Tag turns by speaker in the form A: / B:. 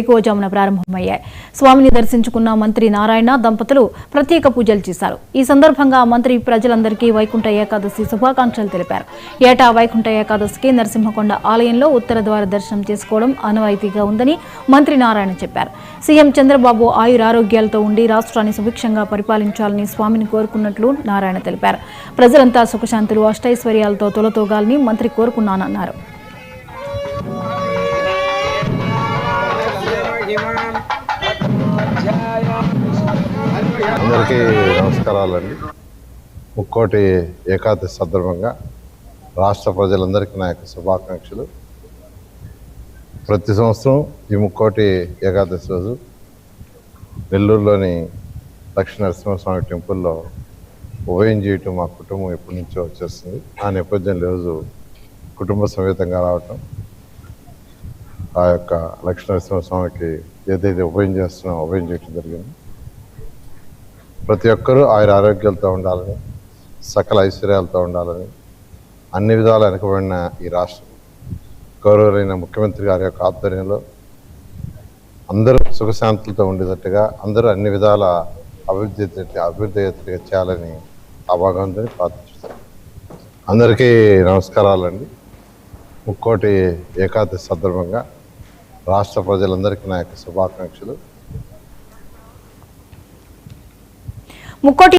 A: ఎక్కువజామున ప్రారంభమయ్యాయి. స్వామిని దర్శించుకున్న మంత్రి నారాయణ దంపతులు ప్రత్యేక పూజలు చేశారు. ఈ సందర్భంగా మంత్రి ప్రజలందరికీ వైకుంఠ ఏకాదశి శుభాకాంక్షలు తెలిపారు. ఏటా వైకుంఠ ఏకాదశికి నరసింహకొండ ఆలయంలో ఉత్తర ద్వార దర్శనం చేసుకోవడం ఆనవాయితీగా ఉందని మంత్రి నారాయణ చెప్పారు. సీఎం చంద్రబాబు ఆయురారోగ్యాలతో ఉండి రాష్ట్రాన్ని సుభిక్షంగా పరిపాలించాలని స్వామిని కోరుకున్నట్లు నారాయణ తెలిపారు. ప్రజలంతా సుఖశాంతులు అష్టైశ్వర్యాలతో తొలతూగాలని మంత్రి కోరుకున్నానన్నారు.
B: అందరికీ నమస్కారాలండి. ముక్కోటి ఏకాదశి సందర్భంగా రాష్ట్ర ప్రజలందరికీ నా యొక్క శుభాకాంక్షలు. ప్రతి సంవత్సరం ఈ ముక్కోటి ఏకాదశి రోజు నెల్లూరులోని లక్ష్మీ నరసింహస్వామి టెంపుల్లో ఉభయం చేయటం మా కుటుంబం ఎప్పటి నుంచో వచ్చేస్తుంది. ఆ నేపథ్యంలో రోజు కుటుంబ సమేతంగా రావటం, ఆ యొక్క లక్ష్మీ నరసింహస్వామికి ఏదైతే ఉభయం చేస్తున్నామో ఉభయం చేయటం జరిగింది. ప్రతి ఒక్కరూ ఆయన ఆరోగ్యాలతో ఉండాలని, సకల ఐశ్వర్యాలతో ఉండాలని, అన్ని విధాలు వెనుకబడిన ఈ రాష్ట్రం గౌరవులైన ముఖ్యమంత్రి గారి యొక్క ఆధ్వర్యంలో అందరూ సుఖశాంతులతో ఉండేటట్టుగా, అందరూ అన్ని విధాల అభివృద్ధి చేయాలని ఆ భగవంతుని ప్రార్థిస్తారు. అందరికీ నమస్కారాలండి. ముక్కోటి ఏకాదశి సందర్భంగా రాష్ట్ర ప్రజలందరికీ నా యొక్క శుభాకాంక్షలు.
A: ముక్కోటి